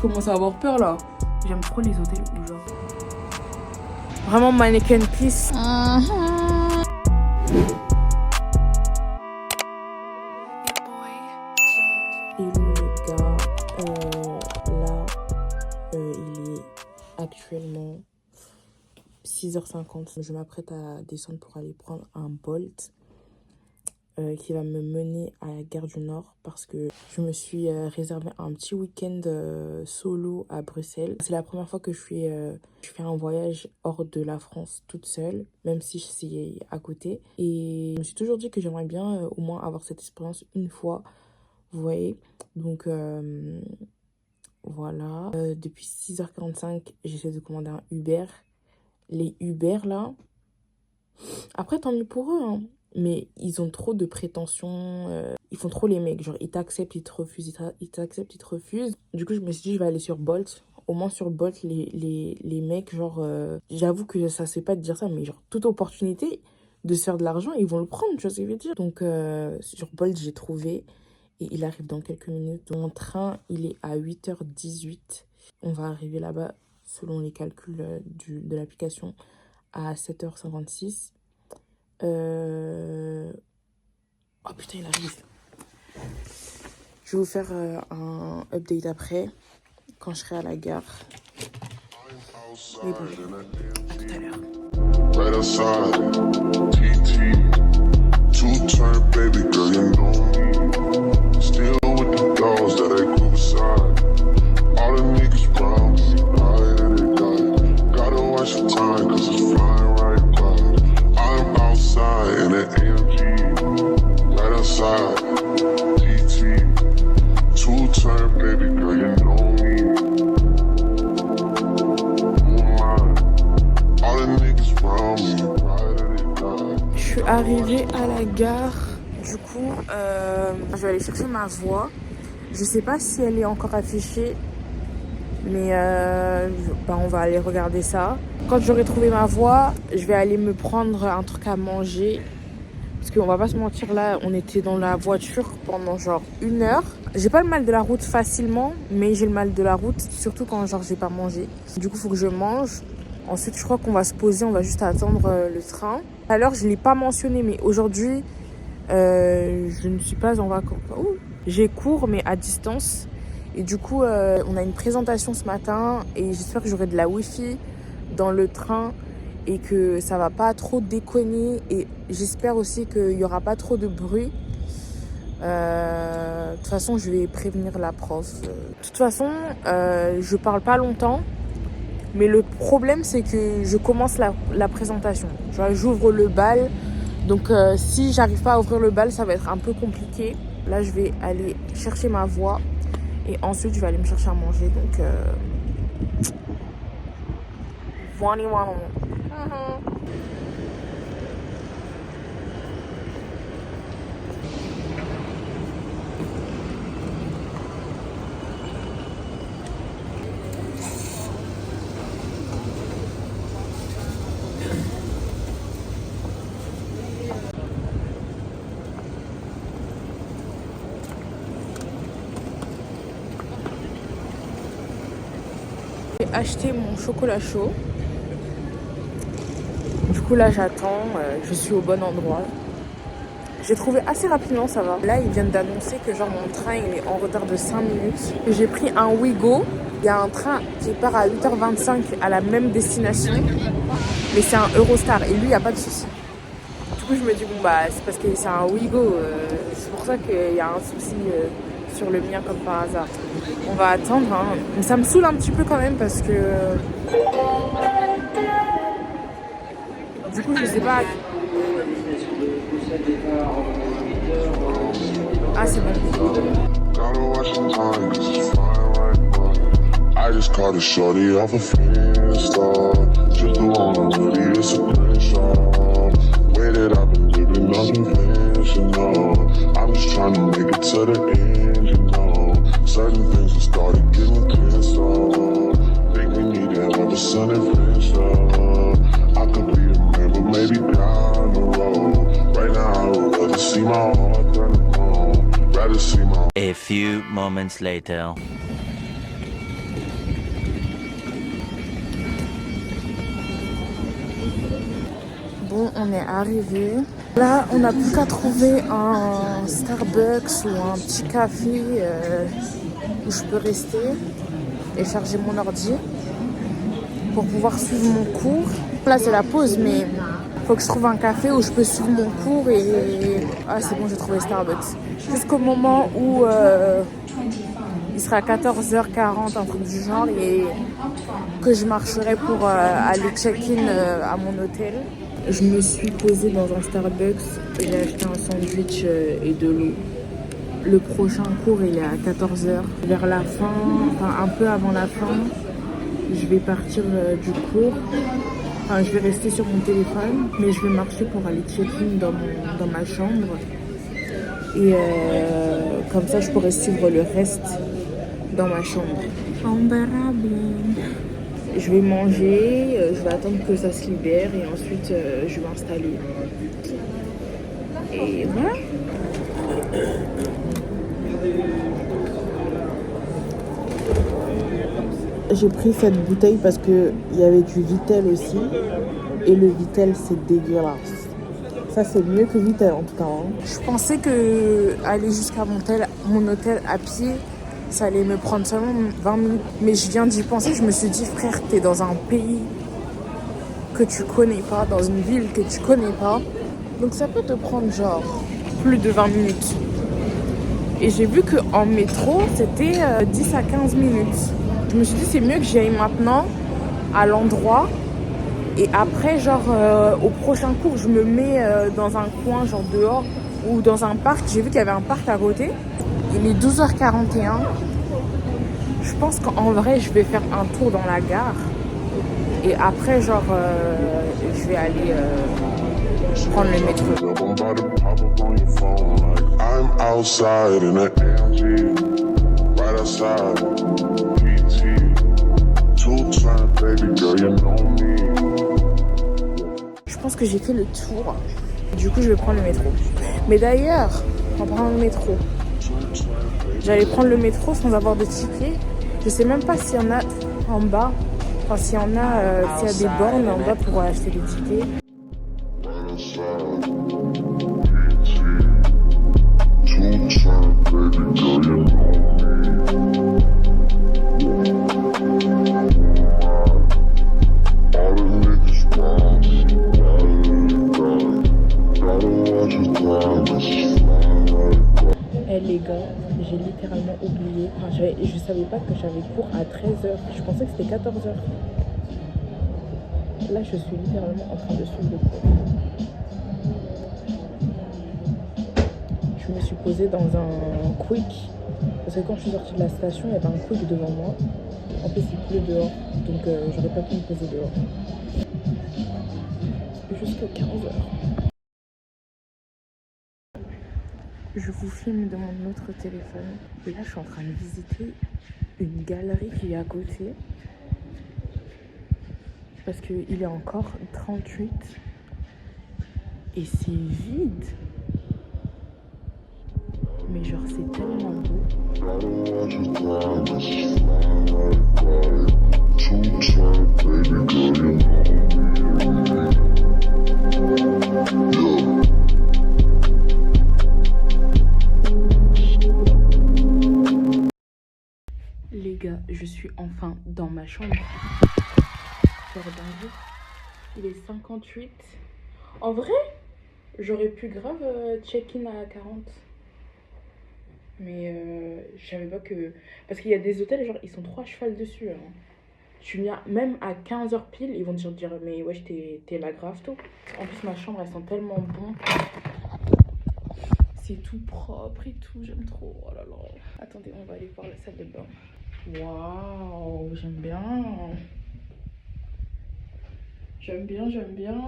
commence à avoir peur là. J'aime trop les hôtels où genre... Vraiment mannequin piece. Hello les gars, là il est actuellement 6h50. Je m'apprête à descendre pour aller prendre un Bolt qui va me mener à la gare du Nord parce que je me suis réservé un petit week-end solo à Bruxelles. C'est la première fois que je fais un voyage hors de la France toute seule, même si c'est à côté. Et je me suis toujours dit que j'aimerais bien au moins avoir cette expérience une fois, vous voyez. Donc voilà. Depuis 6h45, j'essaie de commander un Uber. Les Uber là, après tant mieux pour eux, hein. Mais ils ont trop de prétentions, ils font trop les mecs, genre ils t'acceptent, ils te refusent, ils t'acceptent, ils te refusent. Du coup je me suis dit je vais aller sur Bolt. Au moins sur Bolt les mecs genre, j'avoue que ça se fait pas de dire ça, mais genre toute opportunité de se faire de l'argent, ils vont le prendre, tu vois ce que je veux dire. Donc sur Bolt j'ai trouvé et il arrive dans quelques minutes. Mon train il est à 8h18, on va arriver là-bas selon les calculs de l'application à 7h56. Oh putain, il arrive. Je vais vous faire un update après, quand je serai à la gare. Mais bon, à tout à l'heure. Right outside, TT, two-turn baby girl, you know me. Still with the dogs that I grew beside. All the niggas brown, right and they die. Gotta watch your time, cause it's flying right by. I'm outside in an AMG, right outside, TT, two-turn baby girl, you know me. All the niggas brown me, right and they die. Je suis arrivée à la gare, du coup, je vais aller chercher ma voix. Je sais pas si elle est encore affichée, mais on va aller regarder ça. Quand j'aurai trouvé ma voie, je vais aller me prendre un truc à manger. Parce qu'on va pas se mentir, là, on était dans la voiture pendant genre 1 heure. J'ai pas le mal de la route facilement, mais j'ai le mal de la route, surtout quand genre j'ai pas mangé. Du coup, il faut que je mange. Ensuite, je crois qu'on va se poser, on va juste attendre le train. Alors, je l'ai pas mentionné, mais aujourd'hui, je ne suis pas en vacances. J'ai cours, mais à distance. Et du coup, on a une présentation ce matin et j'espère que j'aurai de la wifi dans le train et que ça va pas trop déconner. Et j'espère aussi qu'il y aura pas trop de bruit. De toute façon, je vais prévenir la prof. De toute façon, je parle pas longtemps. Mais le problème, c'est que je commence la présentation. Tu vois, j'ouvre le bal. Donc, si j'arrive pas à ouvrir le bal, ça va être un peu compliqué. Là, je vais aller chercher ma voix. Et ensuite, je vais aller me chercher à manger. Donc, j'ai acheté mon chocolat chaud. Du coup là j'attends, je suis au bon endroit. J'ai trouvé assez rapidement, ça va. Là ils viennent d'annoncer que genre mon train il est en retard de 5 minutes. J'ai pris un Ouigo. Il y a un train qui part à 8h25 à la même destination. Mais c'est un Eurostar et lui il n'y a pas de souci. Du coup je me dis bon bah c'est parce que c'est un Ouigo. C'est pour ça qu'il y a un souci sur le mien comme par hasard. On va attendre, hein. Mais ça me saoule un petit peu quand même parce que... Du coup, je sais pas... Ah, c'est bon. I just caught a shorty off a Finsta. Just the one I'm really a screenshot. Way that I've been living unconventional. I'm just trying to make it to the end, you know. Certain things have started getting pissed off. Think we need to have a son and friendship. I could be a man, but maybe down the road. Right now I would rather see my heart turn home. Rather see my... A few moments later. bon, on est arrivé. Là, on n'a plus qu'à trouver un Starbucks ou un petit café où je peux rester et charger mon ordi pour pouvoir suivre mon cours. Là, c'est la pause, mais faut que je trouve un café où je peux suivre mon cours et... Ah, c'est bon, j'ai trouvé Starbucks. Jusqu'au moment où il sera à 14h40, un truc du genre, et que je marcherai pour aller check-in à mon hôtel. Je me suis posée dans un Starbucks et j'ai acheté un sandwich et de l'eau. Le prochain cours, il est à 14h. Vers la fin, enfin un peu avant la fin, je vais partir du cours. Enfin, je vais rester sur mon téléphone, mais je vais marcher pour aller check-in dans ma chambre. Et comme ça, je pourrai suivre le reste dans ma chambre. Embarrable. Je vais manger, je vais attendre que ça se libère et ensuite je vais m'installer. Et voilà. J'ai pris cette bouteille parce qu'il y avait du Vittel aussi. Et le Vittel, c'est dégueulasse. Ça, c'est mieux que Vittel en tout cas. Hein. Je pensais que aller jusqu'à mon hôtel à pied, ça allait me prendre seulement 20 minutes. Mais je viens d'y penser, je me suis dit, frère, t'es dans un pays que tu connais pas, dans une ville que tu connais pas. Donc ça peut te prendre genre plus de 20 minutes. Et j'ai vu qu'en métro, c'était 10 à 15 minutes. Je me suis dit, c'est mieux que j'y aille maintenant, à l'endroit. Et après, genre, au prochain cours, je me mets dans un coin, genre dehors, ou dans un parc. J'ai vu qu'il y avait un parc à côté. Il est 12h41. Je pense qu'en vrai, je vais faire un tour dans la gare. Et après, genre, je vais aller prendre le métro. I'm outside in an AMG, right outside, PT, 2-turn, baby girl, you know me. Je pense que j'ai fait le tour. Du coup, je vais prendre le métro. Mais d'ailleurs, en prenant le métro, j'allais prendre le métro sans avoir de ticket. Je sais même pas s'il y en a en bas. Enfin, s'il y en a, s'il y a des bornes en bas pour acheter des tickets. Les gars, j'ai littéralement oublié. Enfin, je savais pas que j'avais cours à 13h. Je pensais que c'était 14h. Là, je suis littéralement en train de suivre le cours. Je me suis posée dans un quick. Parce que quand je suis sortie de la station, il y avait un quick devant moi. En plus, il pleut dehors. Donc, j'aurais pas pu me poser dehors. Jusqu'à 15h. Je vous filme de mon autre téléphone. Et là, je suis en train de visiter une galerie qui est à côté. Parce qu'il est encore 38. Et c'est vide. Mais genre, c'est tellement beau. Les gars, je suis enfin dans ma chambre. Il est 58. En vrai, j'aurais pu grave check-in à 40. Mais je savais pas que... Parce qu'il y a des hôtels, genre, ils sont 3 à cheval dessus. Hein. Tu viens même à 15h pile, ils vont te dire, mais wesh, t'es là grave tôt. En plus, ma chambre, elle sent tellement bon. C'est tout propre et tout, j'aime trop. Oh là là. Attendez, on va aller voir la salle de bain. Waouh, j'aime bien. J'aime bien, j'aime bien.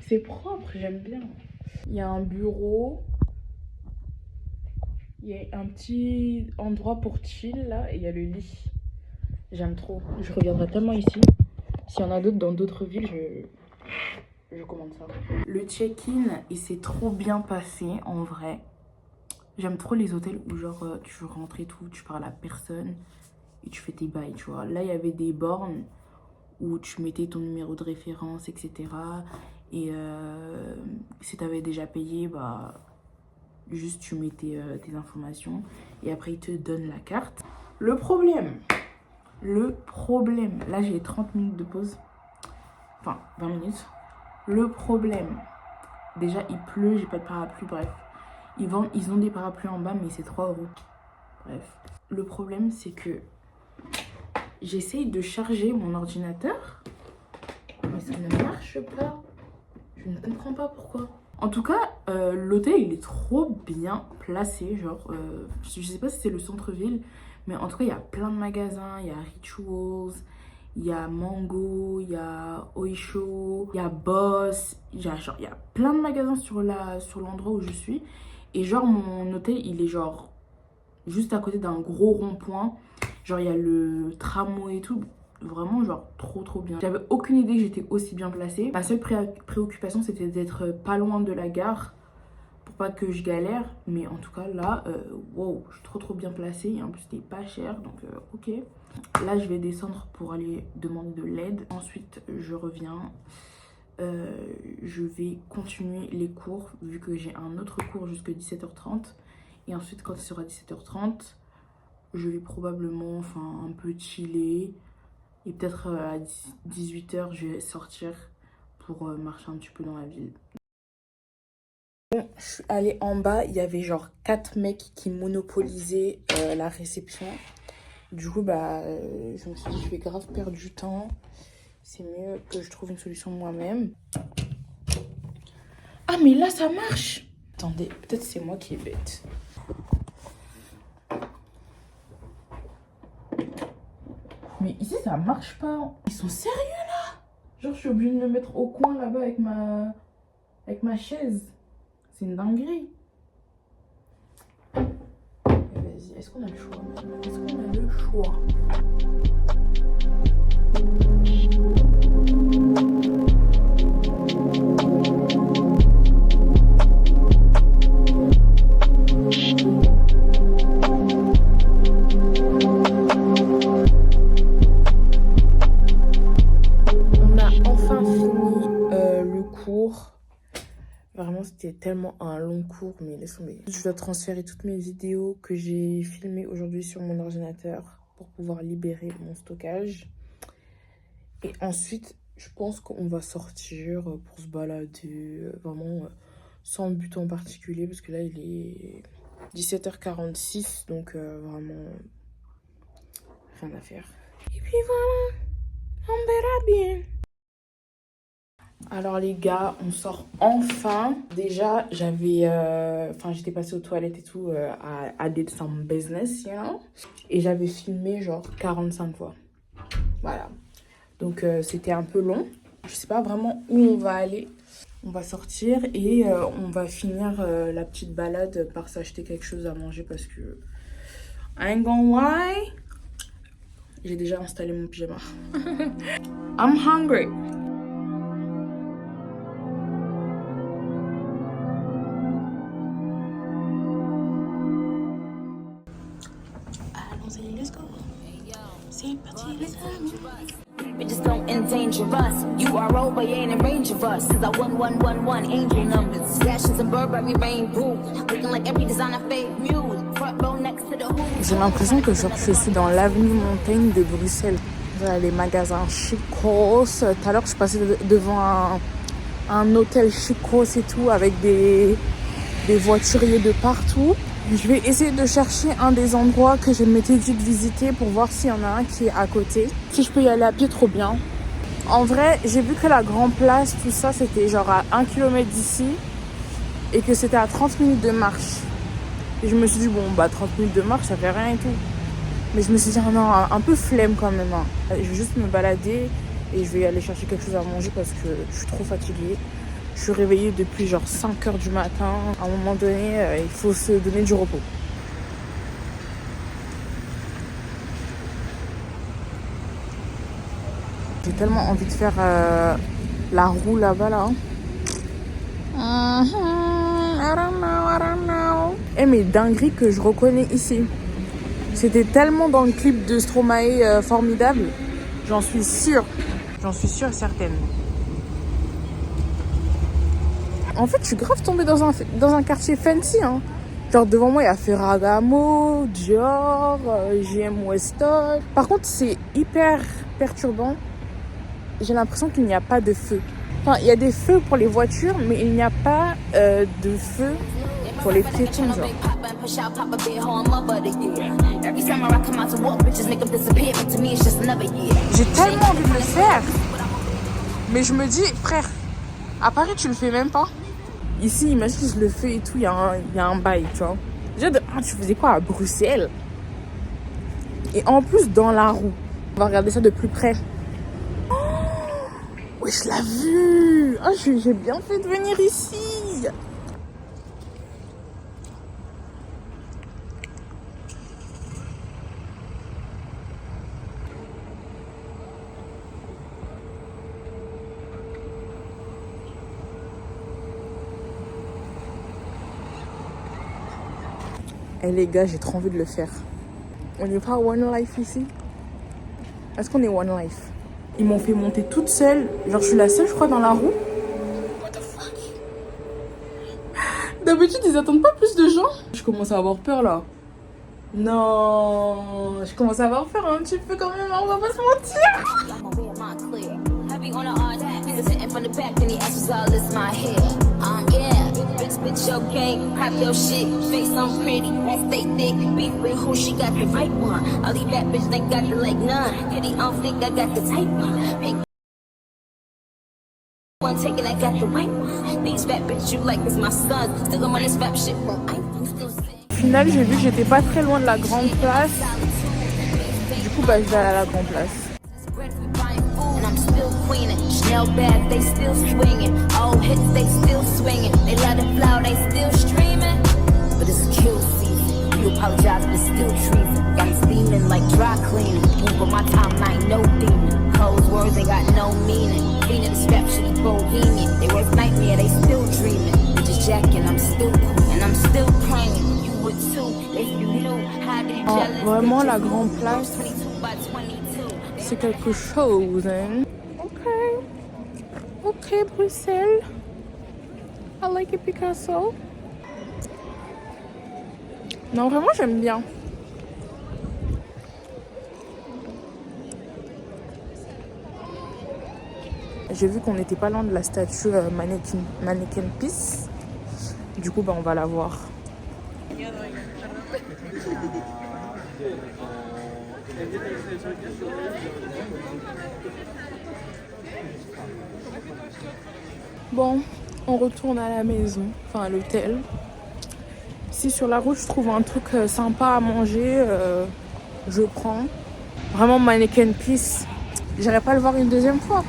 C'est propre, j'aime bien. Il y a un bureau. Il y a un petit endroit pour chill là et il y a le lit. J'aime trop. Je reviendrai tellement ici. S'il y en a d'autres dans d'autres villes, je commande ça. Le check-in, il s'est trop bien passé en vrai. J'aime trop les hôtels où genre tu rentres et tout, tu parles à personne et tu fais tes bails, tu vois. Là, il y avait des bornes où tu mettais ton numéro de référence, etc. Et si tu avais déjà payé, bah, juste tu mettais tes informations et après ils te donnent la carte. Le problème, là j'ai 30 minutes de pause, enfin 20 minutes. Le problème, déjà il pleut, j'ai pas de parapluie, bref. Ils ont des parapluies en bas, mais c'est 3 €. Bref. Le problème, c'est que j'essaye de charger mon ordinateur, mais ça ne marche pas. Je ne comprends pas pourquoi. En tout cas, l'hôtel, il est trop bien placé. Genre, je sais pas si c'est le centre-ville, mais en tout cas, il y a plein de magasins. Il y a Rituals, il y a Mango, il y a Oisho, il y a Boss. Il y a plein de magasins sur l'endroit où je suis. Et genre, mon hôtel, il est genre juste à côté d'un gros rond-point. Genre, il y a le tramway et tout. Vraiment, genre, trop bien. J'avais aucune idée que j'étais aussi bien placée. Ma seule préoccupation, c'était d'être pas loin de la gare pour pas que je galère. Mais en tout cas, là, wow, je suis trop bien placée. Et en plus, c'était pas cher, donc ok. Là, je vais descendre pour aller demander de l'aide. Ensuite, je reviens. Je vais continuer les cours, vu que j'ai un autre cours jusqu'à 17h30. Et ensuite, quand il sera 17h30, je vais probablement un peu chiller. Et peut-être à 18h, je vais sortir pour marcher un petit peu dans la ville. Bon, je suis allée en bas, il y avait genre 4 mecs qui monopolisaient la réception. Du coup, bah, je me suis dit, je vais grave perdre du temps. C'est mieux que je trouve une solution moi-même. Ah, mais là, ça marche! Attendez, peut-être c'est moi qui est bête. Mais ici, ça marche pas. Ils sont sérieux, là? Genre, je suis obligée de me mettre au coin, là-bas, avec ma chaise. C'est une dinguerie. Vas-y, est-ce qu'on a le choix? Est-ce qu'on a le choix? Vraiment, c'était tellement un long cours, mais laisse tomber. Je dois transférer toutes mes vidéos que j'ai filmées aujourd'hui sur mon ordinateur pour pouvoir libérer mon stockage. Et ensuite, je pense qu'on va sortir pour se balader, vraiment sans but en particulier, parce que là, il est 17h46, donc vraiment rien à faire. Et puis voilà, on verra bien. Alors les gars, on sort enfin. Déjà, j'étais passée aux toilettes et tout, I did some business, you know. Et j'avais filmé genre 45 fois. Voilà. Donc c'était un peu long. Je sais pas vraiment où on va aller. On va sortir et on va finir la petite balade par s'acheter quelque chose à manger parce que I ain't gonna lie. J'ai déjà installé mon pyjama. I'm hungry. Let's go. C'est parti, les amis. But just don't endanger us. You are over, you ain't in range of us. Since I 1111 angel numbers. Stashes and Burberry rainbow. Looking like every designer fake mule. Front row next to the who. J'ai l'impression que genre, je suis dans l'avenue Montaigne de Bruxelles. Les magasins chicos. Tout à l'heure, je suis passée devant un hôtel chicos et tout, avec des voituriers de partout. Je vais essayer de chercher un des endroits que je m'étais dit de visiter pour voir s'il y en a un qui est à côté. Si je peux y aller à pied, trop bien. En vrai, j'ai vu que la Grand Place, tout ça, c'était genre à 1 km d'ici et que c'était à 30 minutes de marche. Et je me suis dit, bon, bah 30 minutes de marche, ça fait rien et tout. Mais je me suis dit, ah non, un peu flemme quand même. Hein. Je vais juste me balader et je vais aller chercher quelque chose à manger parce que je suis trop fatiguée. Je suis réveillée depuis genre 5h du matin. À un moment donné, il faut se donner du repos. J'ai tellement envie de faire la roue là-bas, là. I don't know. Eh, mais dinguerie que je reconnais ici. C'était tellement dans le clip de Stromae formidable. J'en suis sûre. J'en suis sûre et certaine. En fait, je suis grave tombée dans un quartier fancy, hein. Genre, devant moi, il y a Ferragamo, Dior, GM Weston. Par contre, c'est hyper perturbant. J'ai l'impression qu'il n'y a pas de feu. Enfin, il y a des feux pour les voitures, mais il n'y a pas de feu pour les piétons, genre. J'ai tellement envie de le faire. Mais je me dis, frère, à Paris, tu le fais même pas. Ici, imagine, je le fais et tout, il y a un bail, tu vois. Déjà, tu faisais quoi à Bruxelles? Et en plus, dans la roue. On va regarder ça de plus près. Oh, ouais, je l'ai vu. Oh, j'ai bien fait de venir ici. Eh les gars, j'ai trop envie de le faire. On n'est pas One Life ici? Est-ce qu'on est One Life? Ils m'ont fait monter toute seule. Genre, je suis la seule, je crois, dans la roue. What the fuck? D'habitude, ils attendent pas plus de gens. Je commence à avoir peur, là. Non, je commence à avoir peur un petit peu quand même, on va pas se mentir. Bitch, your game, pop your shit, face on pretty, stay thick, beef with who she got the right one. All these bad bitches they got the like none. Kitty on flick, I got the tight one. Pick one taking, I got the white one. These bad bitches you like is my son. Still I'm on this rap shit, but I'm still sick. Au final, j'ai vu que j'étais pas très loin de la grande place. Du coup, bah je vais aller à la grande place. I'm still queening, Chanel bag, they still swinging. Old hits, they still swinging. They let it flow, they still streaming. But it's kill season. You apologize, but it's still treason. Got me steaming like dry cleaning. Move on my timeline, no demon. Closed words ain't got no meaning. Cleaning the strap shit is bohemian. They worst nightmare, they still dreaming. Bitches jacking, I'm still cool, and I'm still praying. You would too, if you knew how they jealous. Vraiment la grande place. C'est quelque chose, hein. Ok, Bruxelles. I like it, Picasso. Non, vraiment, j'aime bien. J'ai vu qu'on n'était pas loin de la statue Mannequin Peace. Du coup, bah, on va la voir. Bon, on retourne à la maison, enfin à l'hôtel. Si sur la route je trouve un truc sympa à manger, je prends. Vraiment Mannequin Peace, j'irai pas le voir une deuxième fois.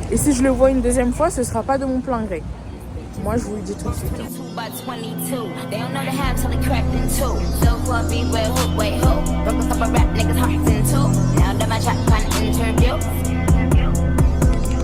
Et si je le vois une deuxième fois, ce sera pas de mon plein gré. Moi je vous le dis tout de suite.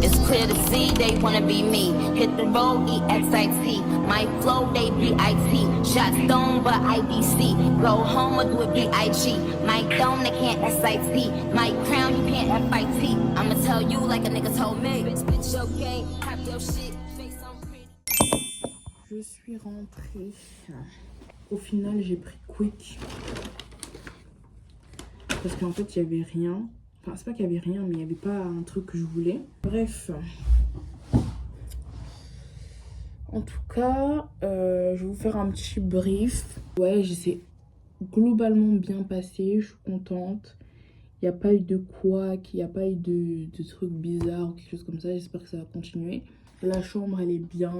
It's clear to see they wanna be me. Hit the road, EXIT. My flow, they BIT. Shot stone, but IBC. Go home or do it BIG. My dome, they can't SIT. My crown, you can't FIT. I'ma tell you like a nigga told me. Bitch, your game, pop your shit. Face on pretty. Je suis rentrée. Au final, j'ai pris Quick. Parce qu'en fait, il n'y avait rien. Enfin, c'est pas qu'il y avait rien, mais il n'y avait pas un truc que je voulais. Bref. En tout cas, je vais vous faire un petit brief. Ouais, j'essaie globalement bien passé. Je suis contente. Il n'y a pas eu de couac, il n'y a pas eu de trucs bizarres ou quelque chose comme ça. J'espère que ça va continuer. La chambre, elle est bien.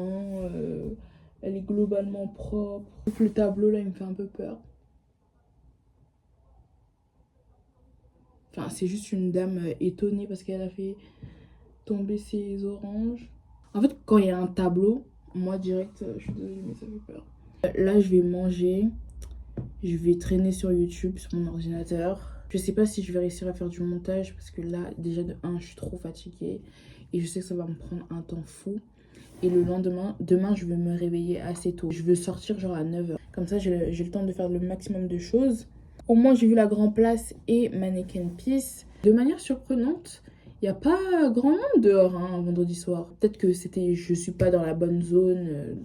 Elle est globalement propre. Le tableau, là, il me fait un peu peur. Enfin, c'est juste une dame étonnée parce qu'elle a fait tomber ses oranges. En fait, quand il y a un tableau, moi direct, je suis désolée, mais ça fait peur. Là, je vais manger. Je vais traîner sur YouTube, sur mon ordinateur. Je sais pas si je vais réussir à faire du montage parce que là, déjà de 1, je suis trop fatiguée. Et je sais que ça va me prendre un temps fou. Et le lendemain, demain, je vais me réveiller assez tôt. Je veux sortir genre à 9h. Comme ça, j'ai le temps de faire le maximum de choses. Au moins, j'ai vu la Grand Place et Mannequin Peace. De manière surprenante, il Il n'y a pas grand monde dehors un vendredi soir. Peut-être que je suis pas dans la bonne zone.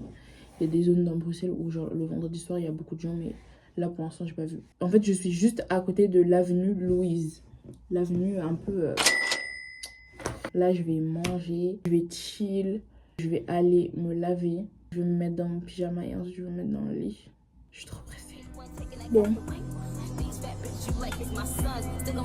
Il y a des zones dans Bruxelles où genre, le vendredi soir il y a beaucoup de gens, mais là pour l'instant j'ai pas vu. En fait je suis juste à côté de l'avenue Louise. L'avenue un peu... Là je vais manger, je vais chill, je vais aller me laver. Je vais me mettre dans mon pyjama et ensuite je vais me mettre dans le lit. Je suis trop pressée. Bon. À demain.